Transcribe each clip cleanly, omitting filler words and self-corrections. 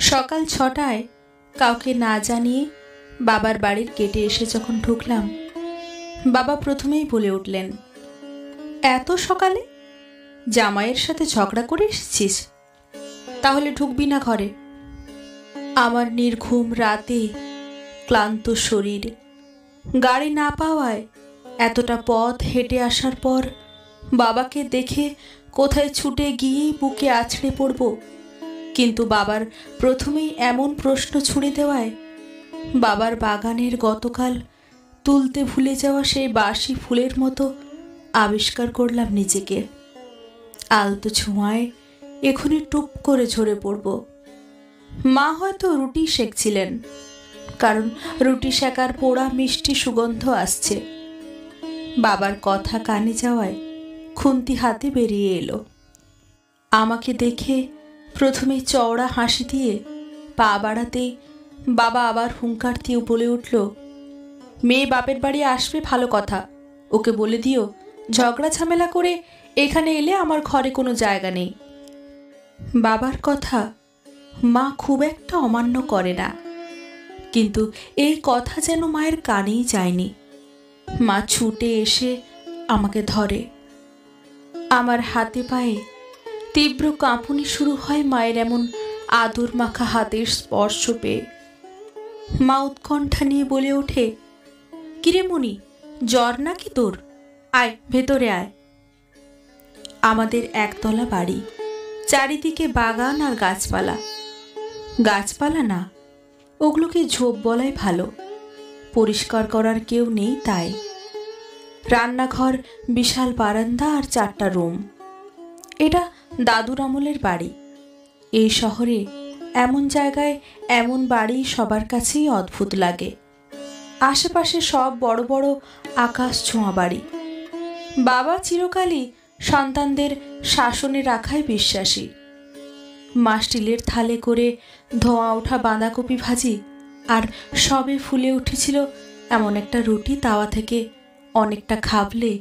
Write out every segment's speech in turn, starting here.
সকাল ৬টায় কাউকে না জানিয়ে বাবার বাড়ির গেটে এসে যখন ঢুকলাম, বাবা প্রথমেই বলে উঠলেন, এত সকালে জামাইয়ের সাথে ঝগড়া করে এসেছিস? তাহলে ঢুকবি না ঘরে। আমার নির্ঘুম রাতে, ক্লান্ত শরীর, গাড়ি না পাওয়ায় এতটা পথ হেঁটে আসার পর বাবাকে দেখে কোথায় ছুটে গিয়েই বুকে আছড়ে পড়ব, কিন্তু বাবার প্রথমেই এমন প্রশ্ন ছুড়ে দেওয়ায় বাবার বাগানের গতকাল তুলতে ভুলে যাওয়া সেই বাসি ফুলের মতো আবিষ্কার করলাম নিজেকে। আলতো ছোঁয়ায় এখনই টুপ করে ঝরে পড়ব। মা হয়তো রুটি সেঁকছিলেন, কারণ রুটি সেকার পোড়া মিষ্টি সুগন্ধ আসছে। বাবার কথা কানে যাওয়ায় খুন্তি হাতে বেরিয়ে এলো। আমাকে দেখে প্রথমে চওড়া হাসি দিয়ে পা বাড়াতেই বাবা আবার হুঙ্কার দিয়ে বলে উঠল, মেয়ে বাপের বাড়ি আসবে ভালো কথা, ওকে বলে দিও ঝগড়া ঝামেলা করে এখানে এলে আমার ঘরে কোনো জায়গা নেই। বাবার কথা মা খুব একটা অমান্য করে না, কিন্তু এই কথা যেন মায়ের কানেই যায়নি। মা ছুটে এসে আমাকে ধরে। আমার হাতে পায়ে তীব্র কাঁপুনি শুরু হয় মায়ের এমন আদর মাখা হাতের স্পর্শ পেয়ে। মা উৎকণ্ঠা নিয়ে বলে ওঠে, কিরে মনি, জ্বর নাকি তোর? আয় ভেতরে আয়। আমাদের একতলা বাড়ি, চারিদিকে বাগান আর গাছপালা। গাছপালা না, ওগুলোকে ঝোপ বলাই ভালো, পরিষ্কার করার কেউ নেই তাই। রান্নাঘর, বিশাল বারান্দা আর 4টা রুম। এটা দাদুর আমলের বাড়ি। এই শহরে এমন জায়গায় এমন বাড়ি সবার কাছেই অদ্ভুত লাগে। আশেপাশে সব বড় বড় আকাশ ছোঁয়া বাড়ি। বাবা চিরকালই সন্তানদের শাসনে রাখায় বিশ্বাসী। মা স্টিলের থালে করে ধোঁয়া ওঠা বাঁধাকপি ভাজি আর সবে ফুলে উঠেছিল এমন একটা রুটি তাওয়া থেকে অনেকটা খাবলে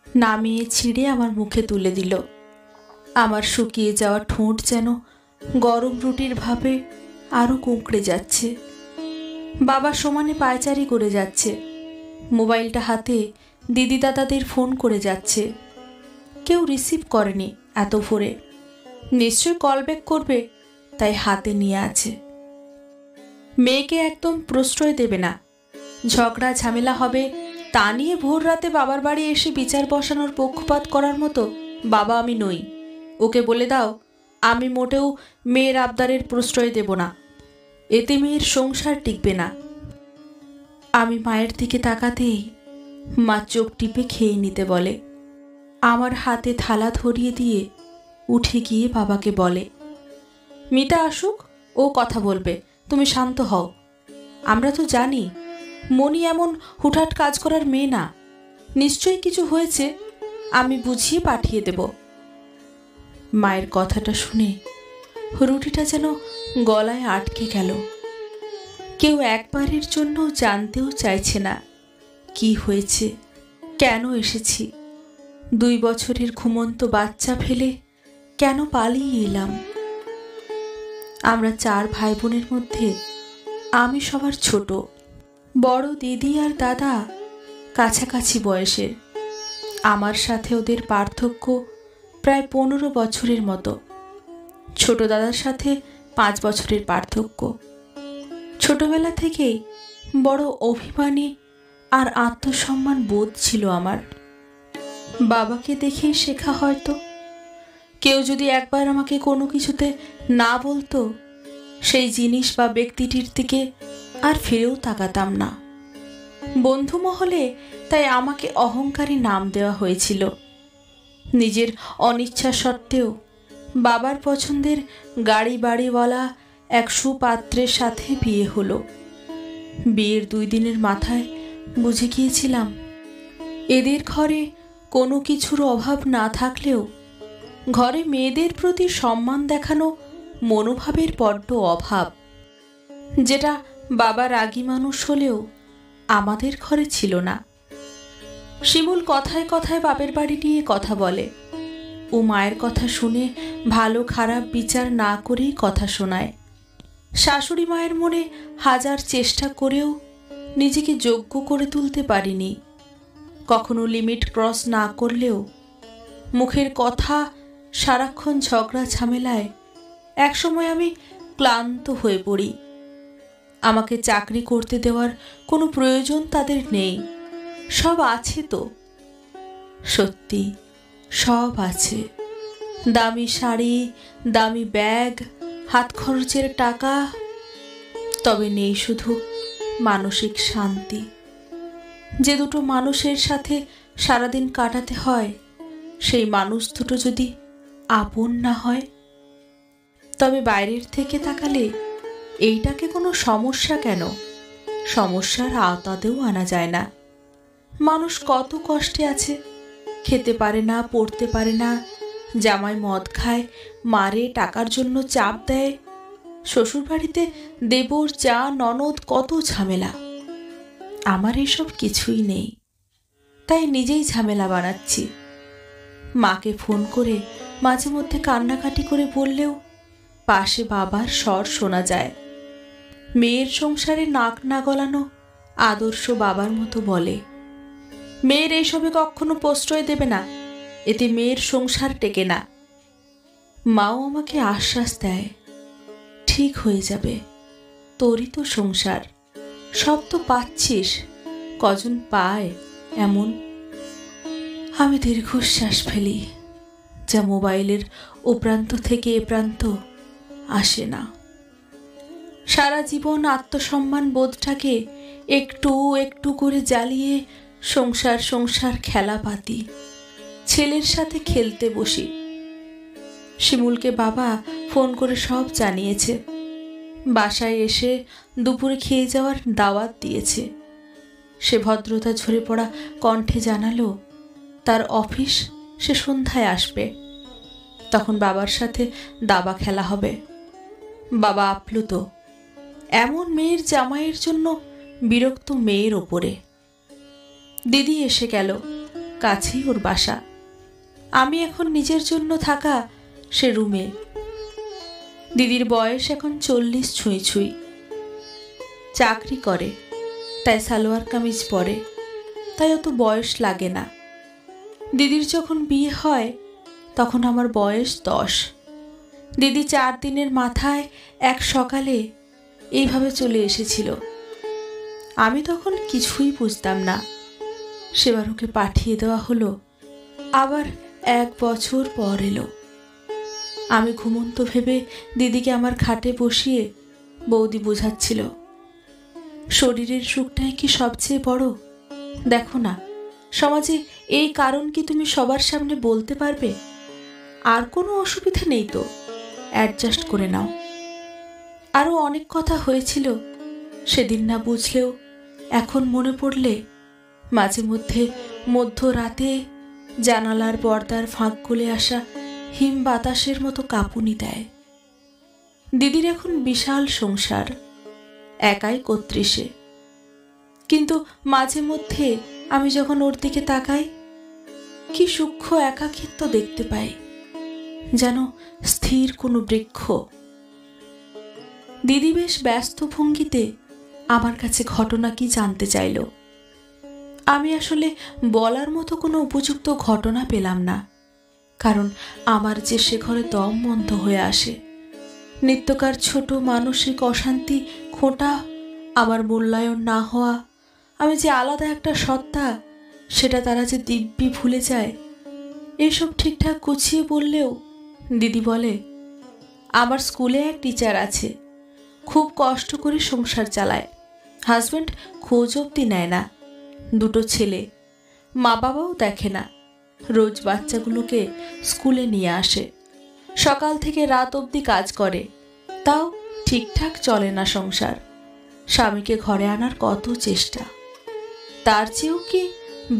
নামিয়ে ছিঁড়ে আমার মুখে তুলে দিল। আমার শুকিয়ে যাওয়া ঠোঁট যেন গরম রুটির ভাবে আরও কুঁকড়ে যাচ্ছে। বাবা সমানে পায়চারি করে যাচ্ছে, মোবাইলটা হাতে দিদি দাদাদের ফোন করে যাচ্ছে। কেউ রিসিভ করেনি এত ভোরে, নিশ্চয় কল ব্যাক করবে, তাই হাতে নিয়ে আছে। মেয়েকে একদম প্রশ্রয় দেবে না, ঝগড়া ঝামেলা হবে তা নিয়ে ভোর রাতে বাবার বাড়ি এসে বিচার বসানোর পক্ষপাত করার মতো বাবা আমি নই। ওকে বলে দাও আমি মোটেও মেয়ের আবদারের প্রশ্রয় দেব না, এতে মেয়ের সংসার টিকবে না। আমি মায়ের দিকে তাকাতেই মা চোখ টিপে খেয়ে নিতে বলে। আমার হাতে থালা ধরিয়ে দিয়ে উঠে গিয়ে বাবাকে বলে, মিতা আসুক, ও কথা বলবে, তুমি শান্ত হও। আমরা তো জানি মনি এমন হুটহাট কাজ করার মেয়ে না, নিশ্চয়ই কিছু হয়েছে, আমি বুঝিয়ে পাঠিয়ে দেব। মায়ের কথাটা শুনে রুটিটা যেন গলায় আটকে গেল। কেউ একবারের জন্য জানতেও চাইছে না কি হয়েছে, কেন এসেছি, 2 বছরের ঘুমন্ত বাচ্চা ফেলে কেন পালিয়ে এলাম। আমরা 4 ভাই বোনের মধ্যে আমি সবার ছোট। বড় দিদি আর দাদা কাছাকাছি বয়সের, আমার সাথে ওদের পার্থক্য প্রায় 15 বছরের মতো। ছোট দাদার সাথে 5 বছরের পার্থক্য। ছোটবেলা থেকেই বড় অভিমানী আর আত্মসম্মান বোধ ছিল আমার। বাবাকে দেখেই শেখা হয়তো। কেউ যদি একবার আমাকে কোনো কিছুতে না বলতো, সেই জিনিস বা ব্যক্তিটির দিকে আর ফিরেও তাকাতাম না। বন্ধু মহলে তাই আমাকে অহংকারী নাম দেওয়া হয়েছিল। নিজের অনিচ্ছা সত্ত্বেও বাবার পছন্দের গাড়ি বাড়িওয়ালা এক সুপাত্রের সাথে বিয়ে হলো। বিয়ের 2 দিনের মাথায় বুঝে গিয়েছিলাম এদের ঘরে কোনো কিছুর অভাব না থাকলেও ঘরে মেয়েদের প্রতি সম্মান দেখানো মনোভাবের বড্ড অভাব, যেটা বাবা রাগী মানুষ হলেও আমাদের ঘরে ছিল না। শিমুল কথায় কথায় বাপের বাড়ি নিয়ে কথা বলে। ও মায়ের কথা শুনে ভালো খারাপ বিচার না করেই কথা শোনায়। শাশুড়ি মায়ের মনে হাজার চেষ্টা করেও নিজেকে যোগ্য করে তুলতে পারিনি। কখনো লিমিট ক্রস না করলেও মুখের কথা, সারাক্ষণ ঝগড়া ঝামেলায় একসময় আমি ক্লান্ত হয়ে পড়ি। আমাকে চাকরি করতে দেওয়ার কোনো প্রয়োজন তাদের নেই, সব আছে তো। সত্যি সব আছে, দামি শাড়ি, দামি ব্যাগ, হাত খরচের টাকা, তবে নেই শুধু মানসিক শান্তি। যে দুটো মানুষের সাথে সারাদিন কাটাতে হয়, সেই মানুষ দুটো যদি আপন না হয়, তবে বাইরের থেকে তাকালে এইটাকে কোনো সমস্যা কেন, সমস্যার আওতাতেও আনা যায় না। মানুষ কত কষ্টে আছে, খেতে পারে না, পড়তে পারে না, জামাই মদ খায়, মারে, টাকার জন্য চাপ দেয়, শ্বশুরবাড়িতে দেবর, চা, ননদ, কত ঝামেলা। আমার এসব কিছুই নেই, তাই নিজেই ঝামেলা বানাচ্ছি। মাকে ফোন করে মাঝে মধ্যে কান্নাকাটি করে বললেও পাশে বাবার স্বর শোনা যায়। মেয়ের সংসারে নাক না গলানো আদর্শ বাবার মতো বলে, মেয়ের এইসবে কখনো প্রশ্রয় দেবে না, এতে মেয়ের সংসার টেকে না। মাও আমাকে আশ্বাস দেয়, ঠিক হয়ে যাবে, তোরই তো সংসার, সব তো পাচ্ছিস, কজন পায় এমন। আমি দীর্ঘশ্বাস ফেলি, যা মোবাইলের ও প্রান্ত থেকে এ প্রান্ত আসে না। সারা জীবন আত্মসম্মান বোধটাকে একটু একটু করে জ্বালিয়ে সংসার সংসার খেলা পাতি, ছেলের সাথে খেলতে বসি। শিমুলকে বাবা ফোন করে সব জানিয়েছে, বাসায় এসে দুপুরে খেয়ে যাওয়ার দাওয়াত দিয়েছে। সে ভদ্রতা ঝরে পড়া কণ্ঠে জানালো তার অফিস, সে সন্ধ্যায় আসবে, তখন বাবার সাথে দাবা খেলা হবে। বাবা আপ্লুত, এমন মেয়ের জামাইয়ের জন্য বিরক্ত মেয়ের ওপরে। দিদি এসে গেল, কাছেই ওর বাসা। আমি এখন নিজের জন্য থাকা সে রুমে। দিদির বয়স এখন 40 ছুঁই ছুঁই, চাকরি করে, তাই সালোয়ার কামিজ পরে, তাই অত বয়স লাগে না। দিদির যখন বিয়ে হয় তখন আমার বয়স 10। দিদি 4 দিনের মাথায় এক সকালে এইভাবে চলে এসেছিল। আমি তখন কিছুই বুঝতাম না। সেবার ওকে পাঠিয়ে দেওয়া হলো, আবার 1 বছর পর এলো। আমি ঘুমন্ত ভেবে দিদিকে আমার খাটে বসিয়ে বৌদি বোঝাচ্ছিল, শরীরের সুখটাই কি সবচেয়ে বড়? দেখো না, সমাজে এই কারণ কি তুমি সবার সামনে বলতে পারবে? আর কোনো অসুবিধা নেই তো, অ্যাডজাস্ট করে নাও। আরও অনেক কথা হয়েছিল, সেদিন না বুঝলেও এখন মনে পড়লে মাঝে মধ্যে মধ্যরাতে জানালার পর্দার ফাঁক গলে আসা হিম বাতাসের মতো কাঁপুনি দেয়। দিদির এখন বিশাল সংসার, একাই কর্ত্রী সে। কিন্তু মাঝে মধ্যে আমি যখন ওর দিকে তাকাই, কি সূক্ষ্ম একাকিত্ব দেখতে পাই, যেন স্থির কোনো বৃক্ষ। দিদি বেশ ব্যস্ত ভঙ্গিতে আমার কাছে ঘটনা কি জানতে চাইল। আমি আসলে বলার মতো কোনো উপযুক্ত ঘটনা পেলাম না, কারণ আমার যে সে ঘরে দম বন্ধ হয়ে আসে। নিত্যকার ছোট মানসিক অশান্তি, খোঁটা, আমার মূল্যায়ন না হওয়া, আমি যে আলাদা একটা সত্তা, সেটা তারা যে দিব্যি ভুলে যায়, এইসব ঠিকঠাক গুছিয়ে বললেও দিদি বলে, আমার স্কুলে এক টিচার আছে, খুব কষ্ট করে সংসার চালায়, হাজব্যান্ড খোঁজ অবধি নেয় না, 2 ছেলে, মা বাবাও দেখে না, রোজ বাচ্চাগুলোকে স্কুলে নিয়ে আসে, সকাল থেকে রাত অবধি কাজ করে, তাও ঠিকঠাক চলে না সংসার। স্বামীকে ঘরে আনার কত চেষ্টা, তার চেয়েও কি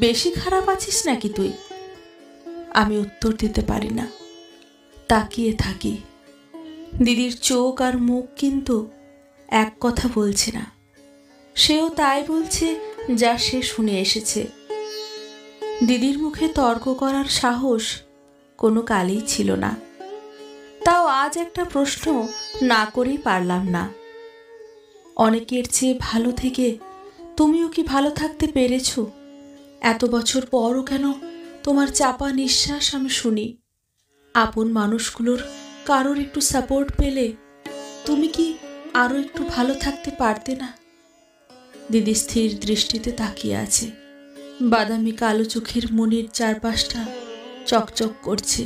বেশি খারাপ আছিস নাকি তুই? আমি উত্তর দিতে পারি না, তাকিয়ে থাকি। দিদির চোখ আর মুখ কিন্তু এক কথা বলছে না, সেও তাই বলছে যা সে শুনে এসেছে। দিদির মুখে তর্ক করার সাহস কোনো কালেই ছিল না, তাও আজ একটা প্রশ্ন না করেই পারলাম না। অনেকের চেয়ে ভালো থেকে তুমিও কি ভালো থাকতে পেরেছ? এত বছর পরও কেন তোমার চাপা নিঃশ্বাস আমি শুনি? আপন মানুষগুলোর কারোর একটু সাপোর্ট পেলে তুমি কি আরো একটু ভালো থাকতে পারতে না? দিদি স্থির দৃষ্টিতে তাকিয়ে আছে। বাদামি কালো চোখের মনির চারপাশটা চকচক করছে,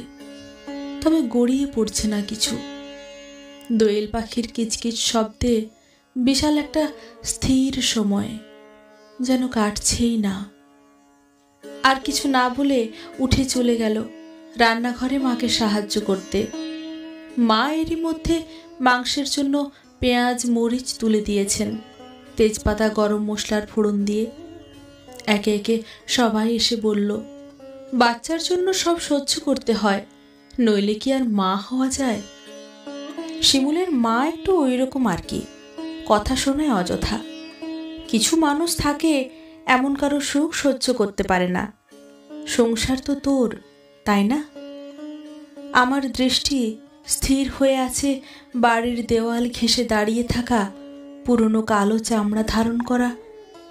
তবে গড়িয়ে পড়ছে না কিছু। দোয়েল পাখির কিচকিচ শব্দে বিশাল একটা স্থির সময় যেন কাটছেই না। আর কিছু না বলে উঠে চলে গেল রান্নাঘরে মাকে সাহায্য করতে। মা এরই মধ্যে মাংসের জন্য পেঁয়াজ মরিচ তুলে দিয়েছেন, তেজপাতা গরম মশলার ফোড়ন দিয়ে। একে একে সবাই এসে বলল, বাচ্চার জন্য সব সহ্য করতে হয়, নইলে কি আর মা হওয়া যায়? শিমুলের মা একটু ওই রকম আর কি, কথা শোনায় অযথা। কিছু মানুষ থাকে এমন কারো সুখ সহ্য করতে পারে না। সংসার তো তোর, তাই না? আমার দৃষ্টি স্থির হয়ে আছে বাড়ির দেওয়াল ঘেঁষে দাঁড়িয়ে থাকা পুরনো কালো চামড়া ধারণ করা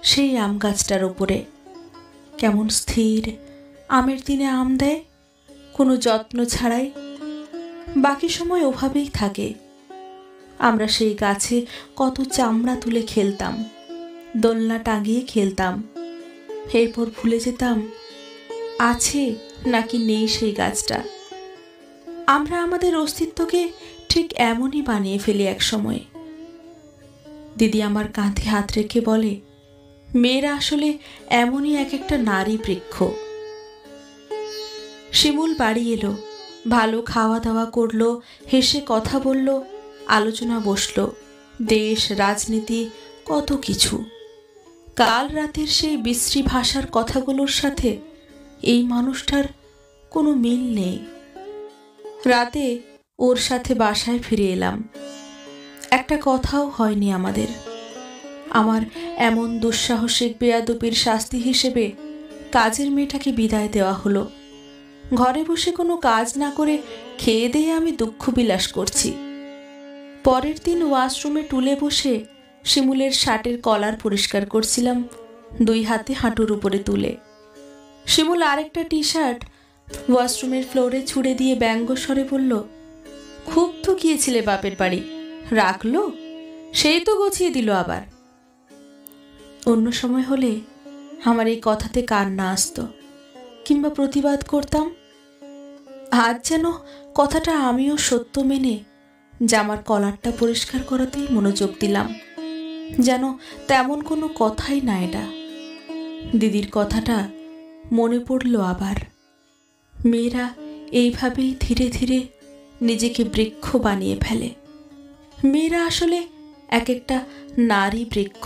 সেই আম গাছটার ওপরে। কেমন স্থির আমের দিনে আম দেয়, কোনো যত্ন ছাড়াই। বাকি সময় ওভাবেই থাকে। আমরা সেই গাছে কত চামড়া তুলে খেলতাম, দোলনা টাঙিয়ে খেলতাম। এরপর ভুলে যেতাম আছে নাকি নেই সেই গাছটা। আমরা আমাদের অস্তিত্বকে ঠিক এমনই বানিয়ে ফেলি এক সময়। দিদি আমার কাঁধে হাত রেখে বলে, মেয়েরা আসলে এমনই এক একটা নারী বৃক্ষ। শিমুল বাড়ি এলো, ভালো খাওয়া দাওয়া করলো, হেসে কথা বলল, আলোচনা বসলো দেশ রাজনীতি কত কিছু। কাল রাতের সেই বিশ্রী ভাষার কথাগুলোর সাথে এই মানুষটার কোনো মিল নেই। রাতে ওর সাথে বাসায় ফিরে এলাম। একটা কথাও হয়নি আমাদের। আমার এমন দুঃসাহসিক বেয়াদবির শাস্তি হিসেবে কাজের মেয়েটাকে বিদায় দেওয়া হলো। ঘরে বসে কোনো কাজ না করে খেয়ে দিয়ে আমি দুঃখ বিলাস করছি। পরের দিন ওয়াশরুমে টুলে বসে শিমুলের শার্টের কলার পরিষ্কার করছিলাম, দুই হাতে হাঁটুর উপরে তুলে। শিমুল আরেকটা টি শার্ট ওয়াশরুমের ফ্লোরে ছুঁড়ে দিয়ে ব্যঙ্গস্বরে বলল, খুব তো গিয়েছিলে বাপের বাড়ি, রাখলো? সেই তো গছিয়ে দিল আবার। অন্য সময় হলে আমার এই কথাতে কান্না আসতো কিংবা প্রতিবাদ করতাম। আজ যেন কথাটা আমিও সত্য মেনে জামার কলারটা পরিষ্কার করাতেই মনোযোগ দিলাম, যেন তেমন কোনো কথাই না এটা। দিদির কথাটা মনে পড়ল আবার। মেয়েরা এইভাবেই ধীরে ধীরে নিজেকে বৃক্ষ বানিয়ে ফেলে। মেয়েরা আসলে এক একটা নারী বৃক্ষ।